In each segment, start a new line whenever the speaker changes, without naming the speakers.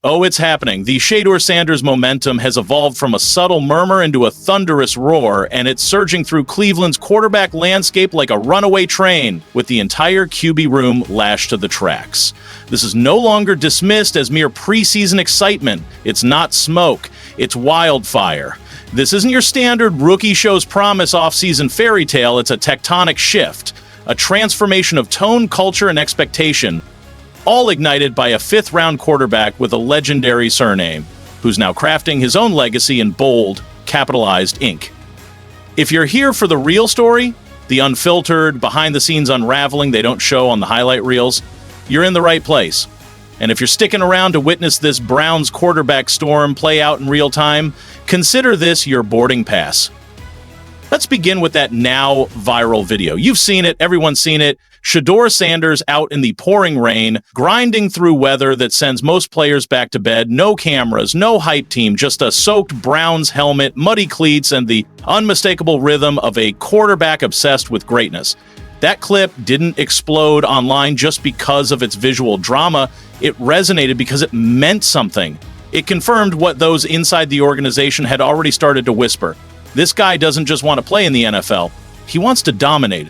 Oh, it's happening. The Shedeur Sanders momentum has evolved from a subtle murmur into a thunderous roar, and it's surging through Cleveland's quarterback landscape like a runaway train, with the entire QB room lashed to the tracks. This is no longer dismissed as mere preseason excitement. It's not smoke. It's wildfire. This isn't your standard rookie shows promise offseason fairy tale. It's a tectonic shift, a transformation of tone, culture, and expectation, all ignited by a fifth-round quarterback with a legendary surname, who's now crafting his own legacy in bold, capitalized ink. If you're here for the real story, the unfiltered, behind-the-scenes unraveling they don't show on the highlight reels, you're in the right place. And if you're sticking around to witness this Browns quarterback storm play out in real time, consider this your boarding pass. Let's begin with that now viral video. You've seen it, everyone's seen it. Shedeur Sanders out in the pouring rain, grinding through weather that sends most players back to bed. No cameras, no hype team, just a soaked Browns helmet, muddy cleats, and the unmistakable rhythm of a quarterback obsessed with greatness. That clip didn't explode online just because of its visual drama. It resonated because it meant something. It confirmed what those inside the organization had already started to whisper. This guy doesn't just want to play in the NFL. He wants to dominate.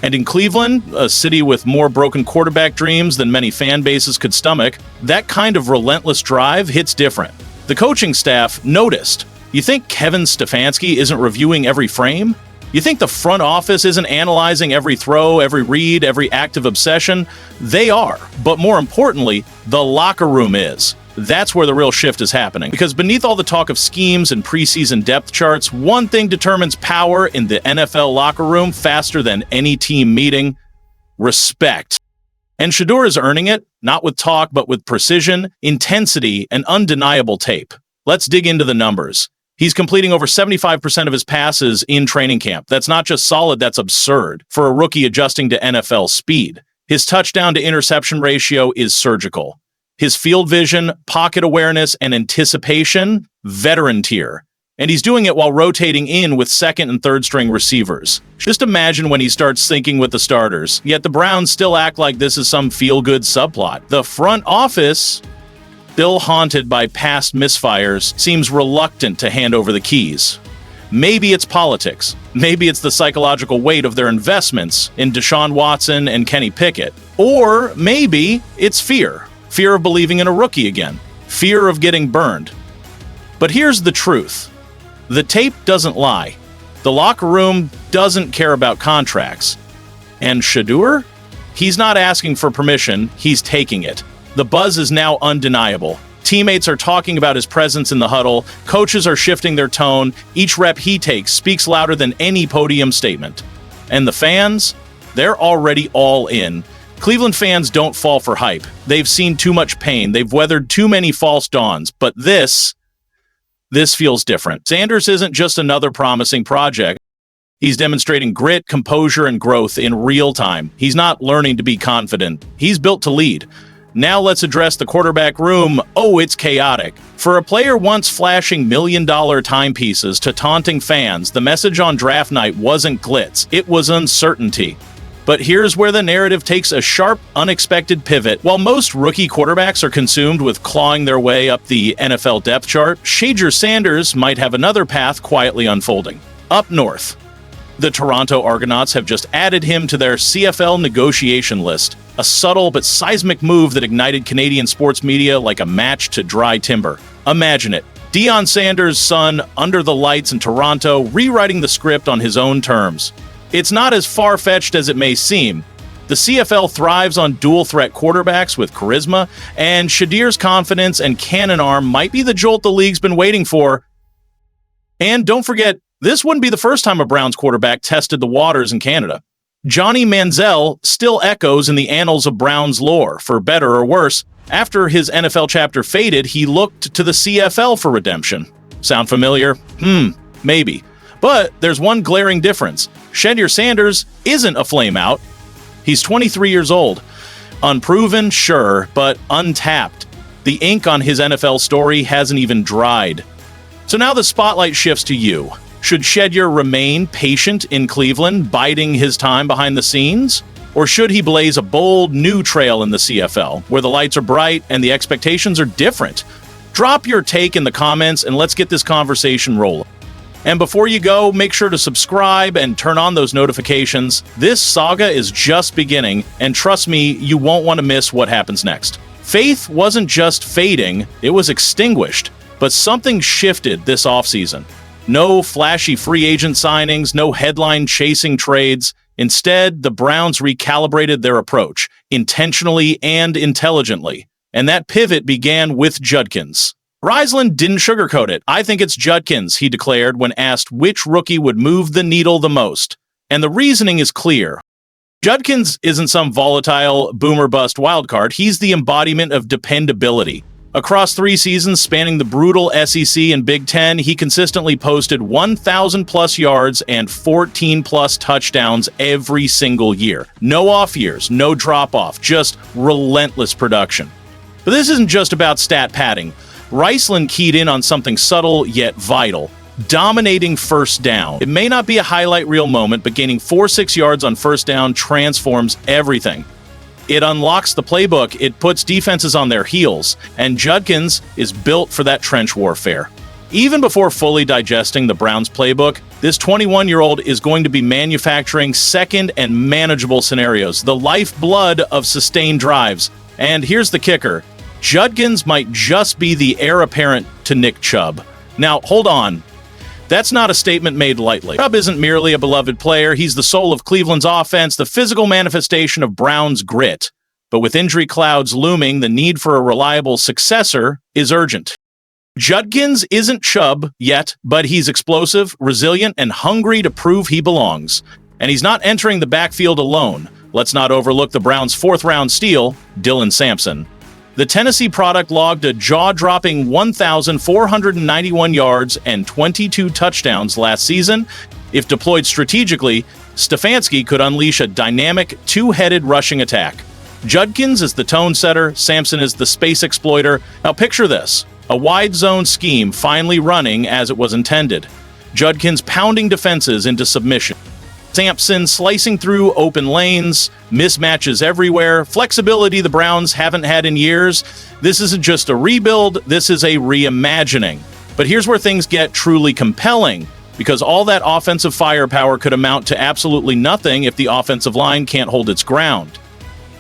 And in Cleveland, a city with more broken quarterback dreams than many fan bases could stomach, that kind of relentless drive hits different. The coaching staff noticed. You think Kevin Stefanski isn't reviewing every frame? You think the front office isn't analyzing every throw, every read, every act of obsession? They are. But more importantly, the locker room is. That's where the real shift is happening. Because beneath all the talk of schemes and preseason depth charts, one thing determines power in the NFL locker room faster than any team meeting: respect. And Shedeur is earning it, not with talk, but with precision, intensity, and undeniable tape. Let's dig into the numbers. He's completing over 75% of his passes in training camp. That's not just solid, that's absurd for a rookie adjusting to NFL speed. His touchdown to interception ratio is surgical. His field vision, pocket awareness, and anticipation, veteran tier. And he's doing it while rotating in with second and third string receivers. Just imagine when he starts syncing with the starters. Yet the Browns still act like this is some feel-good subplot. The front office, still haunted by past misfires, seems reluctant to hand over the keys. Maybe it's politics. Maybe it's the psychological weight of their investments in Deshaun Watson and Kenny Pickett. Or maybe it's fear. Fear of believing in a rookie again. Fear of getting burned. But here's the truth. The tape doesn't lie. The locker room doesn't care about contracts. And Shedeur? He's not asking for permission, he's taking it. The buzz is now undeniable. Teammates are talking about his presence in the huddle. Coaches are shifting their tone. Each rep he takes speaks louder than any podium statement. And the fans? They're already all in. Cleveland fans don't fall for hype. They've seen too much pain. They've weathered too many false dawns. But this feels different. Sanders isn't just another promising project. He's demonstrating grit, composure, and growth in real time. He's not learning to be confident. He's built to lead. Now let's address the quarterback room. Oh, it's chaotic. For a player once flashing million-dollar timepieces to taunting fans, the message on draft night wasn't glitz. It was uncertainty. But here's where the narrative takes a sharp, unexpected pivot. While most rookie quarterbacks are consumed with clawing their way up the NFL depth chart, Shedeur Sanders might have another path quietly unfolding. Up north, the Toronto Argonauts have just added him to their CFL negotiation list, a subtle but seismic move that ignited Canadian sports media like a match to dry timber. Imagine it. Deion Sanders' son under the lights in Toronto, rewriting the script on his own terms. It's not as far-fetched as it may seem. The CFL thrives on dual-threat quarterbacks with charisma, and Shedeur's confidence and cannon arm might be the jolt the league's been waiting for. And don't forget, this wouldn't be the first time a Browns quarterback tested the waters in Canada. Johnny Manziel still echoes in the annals of Browns lore, for better or worse. After his NFL chapter faded, he looked to the CFL for redemption. Sound familiar? Maybe. But there's one glaring difference. Shedeur Sanders isn't a flameout. He's 23 years old. Unproven, sure, but untapped. The ink on his NFL story hasn't even dried. So now the spotlight shifts to you. Should Shedeur remain patient in Cleveland, biding his time behind the scenes? Or should he blaze a bold new trail in the CFL, where the lights are bright and the expectations are different? Drop your take in the comments and let's get this conversation rolling. And before you go, make sure to subscribe and turn on those notifications. This saga is just beginning, and trust me, you won't want to miss what happens next. Faith wasn't just fading, it was extinguished. But something shifted this offseason. No flashy free agent signings, no headline-chasing trades. Instead, the Browns recalibrated their approach, intentionally and intelligently. And that pivot began with Judkins. Riesland didn't sugarcoat it. "I think it's Judkins," he declared when asked which rookie would move the needle the most. And the reasoning is clear. Judkins isn't some volatile boomer-bust wildcard. He's the embodiment of dependability. Across 3 seasons spanning the brutal SEC and Big Ten, he consistently posted 1,000-plus yards and 14-plus touchdowns every single year. No off years, no drop-off, just relentless production. But this isn't just about stat padding. Riesland keyed in on something subtle yet vital: dominating first down. It may not be a highlight reel moment, but gaining 4-6 yards on first down transforms everything. It unlocks the playbook, it puts defenses on their heels, and Judkins is built for that trench warfare. Even before fully digesting the Browns playbook, this 21-year-old is going to be manufacturing second and manageable scenarios, the lifeblood of sustained drives. And here's the kicker: Judkins might just be the heir apparent to Nick Chubb. Now, hold on. That's not a statement made lightly. Chubb isn't merely a beloved player. He's the soul of Cleveland's offense, the physical manifestation of Brown's grit. But with injury clouds looming, the need for a reliable successor is urgent. Judkins isn't Chubb yet, but he's explosive, resilient, and hungry to prove he belongs. And he's not entering the backfield alone. Let's not overlook the Browns' 4th-round steal, Dylan Sampson. The Tennessee product logged a jaw-dropping 1,491 yards and 22 touchdowns last season. If deployed strategically, Stefanski could unleash a dynamic, two-headed rushing attack. Judkins is the tone setter, Sampson is the space exploiter. Now picture this: a wide zone scheme finally running as it was intended. Judkins pounding defenses into submission. Sampson slicing through open lanes, mismatches everywhere, flexibility the Browns haven't had in years. This isn't just a rebuild, this is a reimagining. But here's where things get truly compelling, because all that offensive firepower could amount to absolutely nothing if the offensive line can't hold its ground.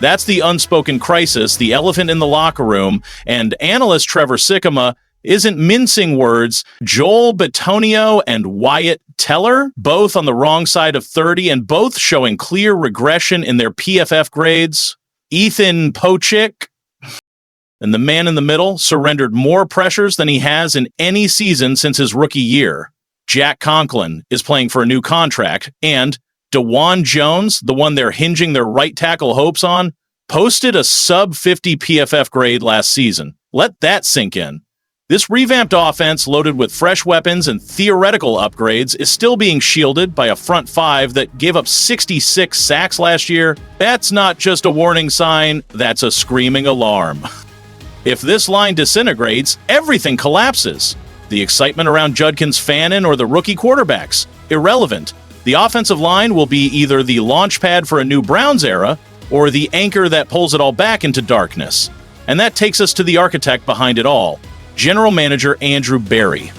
That's the unspoken crisis, the elephant in the locker room, and analyst Trevor Sikkema isn't mincing words. Joel Bitonio and Wyatt Teller, both on the wrong side of 30 and both showing clear regression in their PFF grades. Ethan Pochik, and the man in the middle, surrendered more pressures than he has in any season since his rookie year. Jack Conklin is playing for a new contract, and DeJuan Jones, the one they're hinging their right tackle hopes on, posted a sub-50 PFF grade last season. Let that sink in. This revamped offense, loaded with fresh weapons and theoretical upgrades, is still being shielded by a front 5 that gave up 66 sacks last year. That's not just a warning sign, that's a screaming alarm. If this line disintegrates, everything collapses. The excitement around Judkins Fannin or the rookie quarterbacks? Irrelevant. The offensive line will be either the launch pad for a new Browns era, or the anchor that pulls it all back into darkness. And that takes us to the architect behind it all: General Manager Andrew Berry.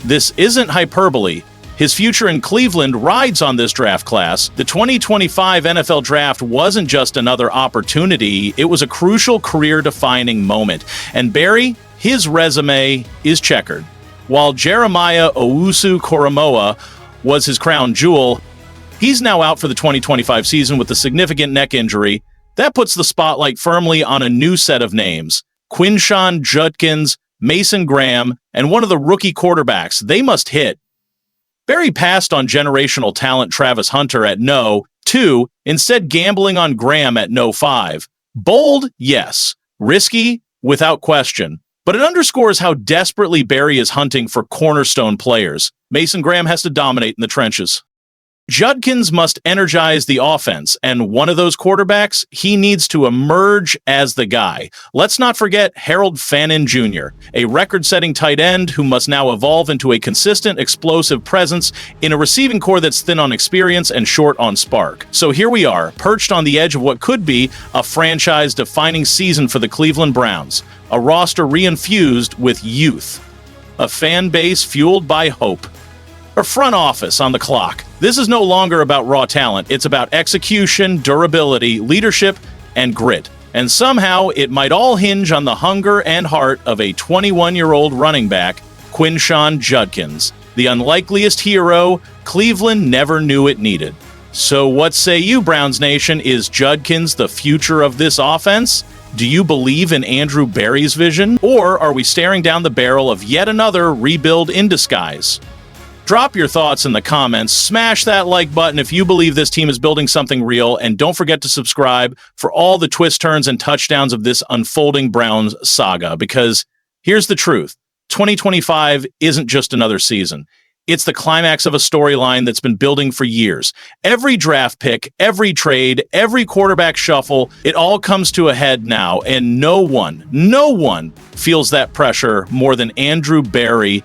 This isn't hyperbole. His future in Cleveland rides on this draft class. The 2025 NFL Draft wasn't just another opportunity, it was a crucial career-defining moment. And Berry, his resume is checkered. While Jeremiah Owusu-Koramoah was his crown jewel, he's now out for the 2025 season with a significant neck injury. That puts the spotlight firmly on a new set of names: Quinshon Judkins, Mason Graham, and one of the rookie quarterbacks. They must hit. Berry passed on generational talent Travis Hunter at no 2, instead gambling on Graham at no 5. Bold, yes. Risky, without question. But it underscores how desperately Berry is hunting for cornerstone players. Mason Graham has to dominate in the trenches. Judkins must energize the offense, and one of those quarterbacks, he needs to emerge as the guy. Let's not forget Harold Fannin Jr., a record-setting tight end who must now evolve into a consistent, explosive presence in a receiving core that's thin on experience and short on spark. So here we are, perched on the edge of what could be a franchise-defining season for the Cleveland Browns, a roster reinfused with youth, a fan base fueled by hope, a front office on the clock. This is no longer about raw talent. It's about execution, durability, leadership, and grit. And somehow, it might all hinge on the hunger and heart of a 21-year-old running back, Quinshon Judkins, the unlikeliest hero Cleveland never knew it needed. So what say you, Browns Nation? Is Judkins the future of this offense? Do you believe in Andrew Berry's vision? Or are we staring down the barrel of yet another rebuild in disguise? Drop your thoughts in the comments, smash that like button if you believe this team is building something real, and don't forget to subscribe for all the twists, turns, and touchdowns of this unfolding Browns saga, because here's the truth. 2025 isn't just another season. It's the climax of a storyline that's been building for years. Every draft pick, every trade, every quarterback shuffle, it all comes to a head now, and no one feels that pressure more than Andrew Berry.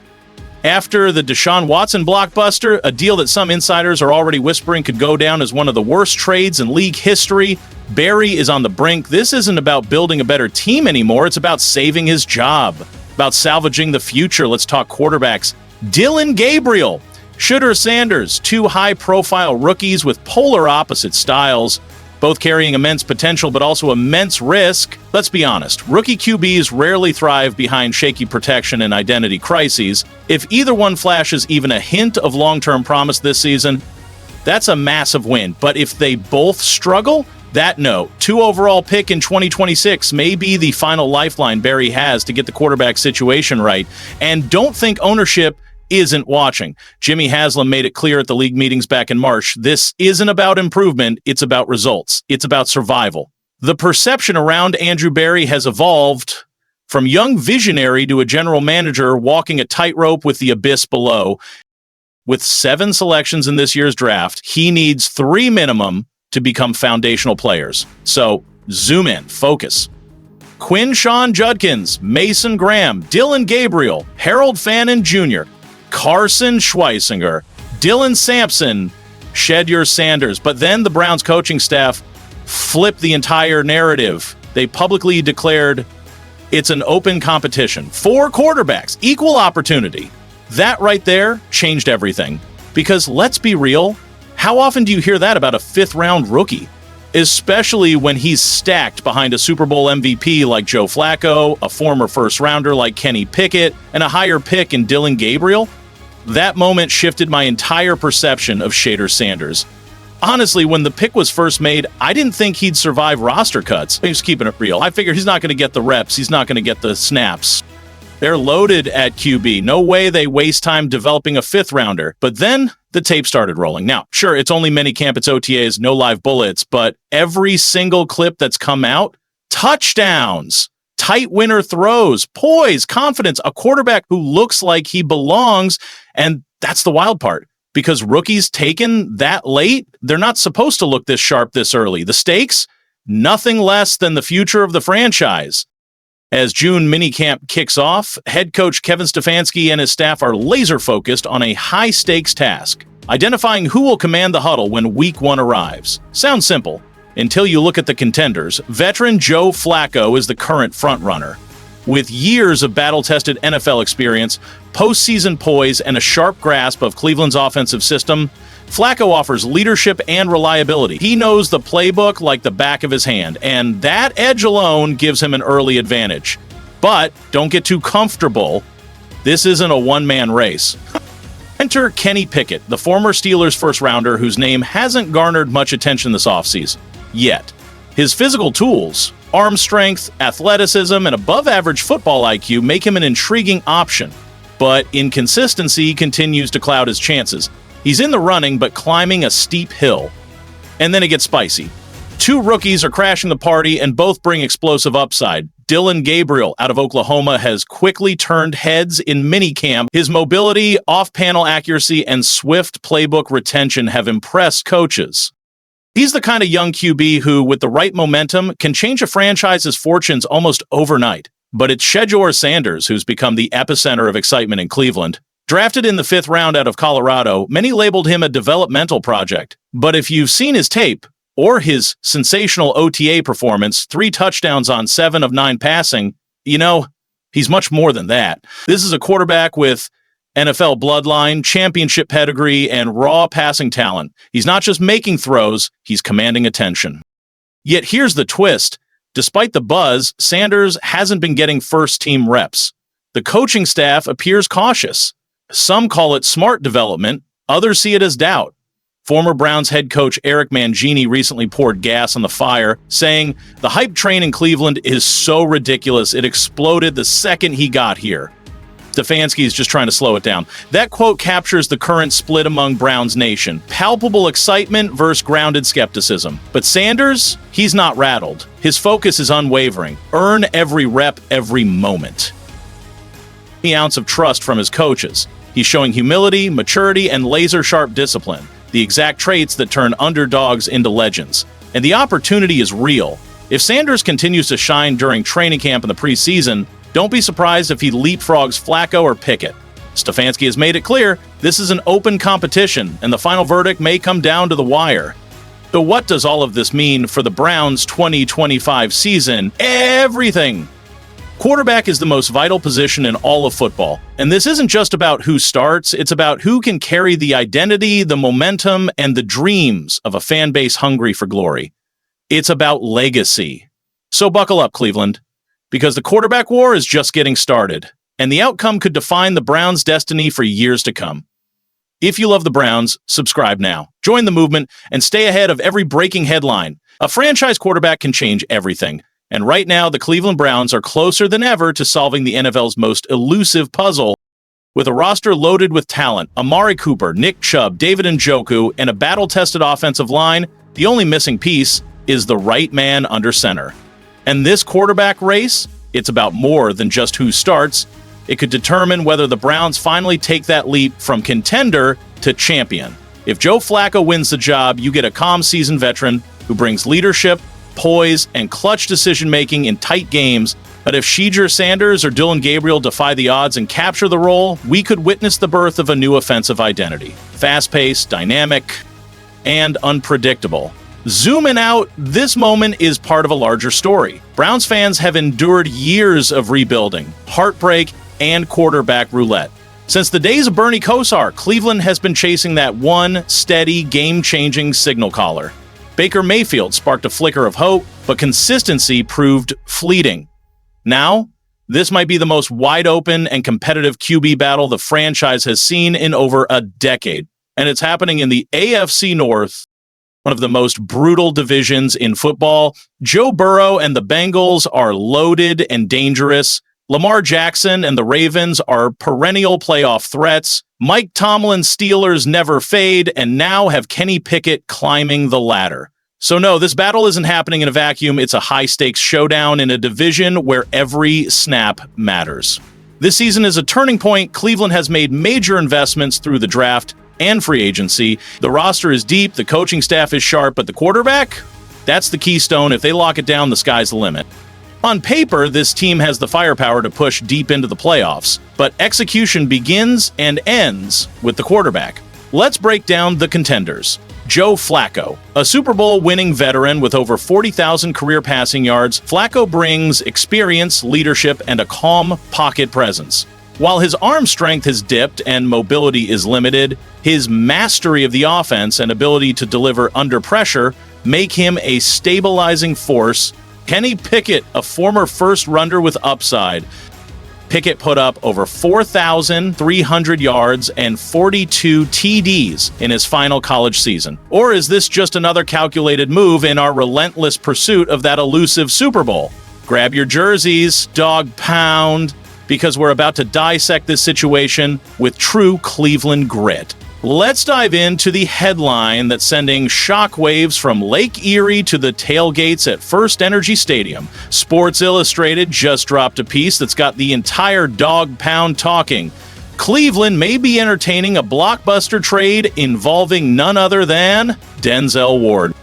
After the Deshaun Watson blockbuster, a deal that some insiders are already whispering could go down as one of the worst trades in league history, Berry is on the brink. This isn't about building a better team anymore. It's about saving his job, about salvaging the future. Let's talk quarterbacks. Dillon Gabriel, Shedeur Sanders, two high-profile rookies with polar opposite styles, both carrying immense potential but also immense risk. Let's be honest, rookie QBs rarely thrive behind shaky protection and identity crises. If either one flashes even a hint of long-term promise this season, that's a massive win. But if they both struggle, that note, 2 overall pick in 2026 may be the final lifeline Berry has to get the quarterback situation right. And don't think ownership isn't watching. Jimmy Haslam made it clear at the league meetings back in March, this isn't about improvement, it's about results. It's about survival. The perception around Andrew Berry has evolved from young visionary to a general manager walking a tightrope with the abyss below. With 7 selections in this year's draft, he needs 3 minimum to become foundational players. So, zoom in, focus. Quinshon Judkins, Mason Graham, Dillon Gabriel, Harold Fannin Jr., Carson Schweisinger, Dylan Sampson, Shedeur Sanders. But then the Browns coaching staff flipped the entire narrative. They publicly declared it's an open competition. 4 quarterbacks, equal opportunity. That right there changed everything. Because let's be real, how often do you hear that about a 5th-round rookie? Especially when he's stacked behind a Super Bowl MVP like Joe Flacco, a former first-rounder like Kenny Pickett, and a higher pick in Dillon Gabriel? That moment shifted my entire perception of Shedeur Sanders. Honestly, when the pick was first made, I didn't think he'd survive roster cuts. He was keeping it real. I figured he's not going to get the reps. He's not going to get the snaps. They're loaded at QB. No way they waste time developing a 5th-rounder. But then the tape started rolling. Now, sure, it's only minicamp, it's OTAs, no live bullets, but every single clip that's come out, touchdowns, tight winner throws, poise, confidence, a quarterback who looks like he belongs. And that's the wild part, because rookies taken that late, they're not supposed to look this sharp this early. The stakes, nothing less than the future of the franchise. As June minicamp kicks off, head coach Kevin Stefanski and his staff are laser-focused on a high-stakes task, identifying who will command the huddle when Week 1 arrives. Sounds simple, until you look at the contenders. Veteran Joe Flacco is the current frontrunner. With years of battle-tested NFL experience, postseason poise, and a sharp grasp of Cleveland's offensive system, Flacco offers leadership and reliability. He knows the playbook like the back of his hand, and that edge alone gives him an early advantage. But don't get too comfortable. This isn't a one-man race. Enter Kenny Pickett, the former Steelers first-rounder whose name hasn't garnered much attention this offseason. Yet. His physical tools, arm strength, athleticism, and above-average football IQ make him an intriguing option. But inconsistency continues to cloud his chances. He's in the running, but climbing a steep hill. And then it gets spicy. 2 rookies are crashing the party, and both bring explosive upside. Dillon Gabriel out of Oklahoma has quickly turned heads in minicamp. His mobility, off-panel accuracy, and swift playbook retention have impressed coaches. He's the kind of young QB who, with the right momentum, can change a franchise's fortunes almost overnight. But it's Shedeur Sanders who's become the epicenter of excitement in Cleveland. Drafted in the 5th round out of Colorado, many labeled him a developmental project. But if you've seen his tape, or his sensational OTA performance, 3 touchdowns on 7 of 9 passing, he's much more than that. This is a quarterback with NFL bloodline, championship pedigree, and raw passing talent. He's not just making throws, he's commanding attention. Yet here's the twist. Despite the buzz, Sanders hasn't been getting first-team reps. The coaching staff appears cautious. Some call it smart development, others see it as doubt. Former Browns head coach Eric Mangini recently poured gas on the fire, saying, "The hype train in Cleveland is so ridiculous, it exploded the second he got here." Stefanski is just trying to slow it down. That quote captures the current split among Browns Nation. Palpable excitement versus grounded skepticism. But Sanders, he's not rattled. His focus is unwavering. Earn every rep, every moment. An ounce of trust from his coaches. He's showing humility, maturity, and laser-sharp discipline, the exact traits that turn underdogs into legends. And the opportunity is real. If Sanders continues to shine during training camp in the preseason, don't be surprised if he leapfrogs Flacco or Pickett. Stefanski has made it clear this is an open competition, and the final verdict may come down to the wire. So what does all of this mean for the Browns' 2025 season? Everything! Quarterback is the most vital position in all of football, and this isn't just about who starts, it's about who can carry the identity, the momentum, and the dreams of a fan base hungry for glory. It's about legacy. So buckle up, Cleveland, because the quarterback war is just getting started, and the outcome could define the Browns' destiny for years to come. If you love the Browns, subscribe now. Join the movement and stay ahead of every breaking headline. A franchise quarterback can change everything. And right now, the Cleveland Browns are closer than ever to solving the NFL's most elusive puzzle. With a roster loaded with talent, Amari Cooper, Nick Chubb, David Njoku, and a battle-tested offensive line, the only missing piece is the right man under center. And this quarterback race, it's about more than just who starts. It could determine whether the Browns finally take that leap from contender to champion. If Joe Flacco wins the job, you get a calm, seasoned veteran who brings leadership, poise, and clutch decision-making in tight games. But if Shedeur Sanders or Dillon Gabriel defy the odds and capture the role, we could witness the birth of a new offensive identity. Fast-paced, dynamic, and unpredictable. Zooming out, this moment is part of a larger story. Browns fans have endured years of rebuilding, heartbreak, and quarterback roulette. Since the days of Bernie Kosar, Cleveland has been chasing that one steady, game-changing signal caller. Baker Mayfield sparked a flicker of hope, but consistency proved fleeting. Now, this might be the most wide-open and competitive QB battle the franchise has seen in over a decade, and it's happening in the AFC North, one of the most brutal divisions in football. Joe Burrow and the Bengals are loaded and dangerous. Lamar Jackson and the Ravens are perennial playoff threats. Mike Tomlin's Steelers never fade, and now have Kenny Pickett climbing the ladder. So no, this battle isn't happening in a vacuum. It's a high-stakes showdown in a division where every snap matters. This season is a turning point. Cleveland has made major investments through the draft and free agency. The roster is deep, the coaching staff is sharp, but the quarterback? That's the keystone. If they lock it down, the sky's the limit. On paper, this team has the firepower to push deep into the playoffs, but execution begins and ends with the quarterback. Let's break down the contenders. Joe Flacco, a Super Bowl winning veteran with over 40,000 career passing yards, Flacco brings experience, leadership, and a calm pocket presence. While his arm strength has dipped and mobility is limited, his mastery of the offense and ability to deliver under pressure make him a stabilizing force. Kenny Pickett, a former first-rounder with upside. Pickett put up over 4,300 yards and 42 TDs in his final college season. Or is this just another calculated move in our relentless pursuit of that elusive Super Bowl? Grab your jerseys, dog pound, because we're about to dissect this situation with true Cleveland grit. Let's dive into the headline that's sending shockwaves from Lake Erie to the tailgates at First Energy Stadium. Sports Illustrated just dropped a piece that's got the entire dog pound talking. Cleveland may be entertaining a blockbuster trade involving none other than Denzel Ward.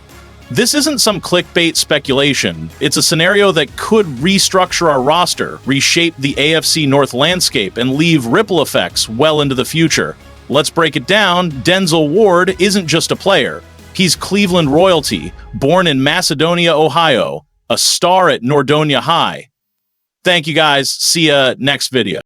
This isn't some clickbait speculation. It's a scenario that could restructure our roster, reshape the AFC North landscape, and leave ripple effects well into the future. Let's break it down. Denzel Ward isn't just a player. He's Cleveland royalty, born in Macedonia, Ohio, a star at Nordonia High. Thank you guys. See ya next video.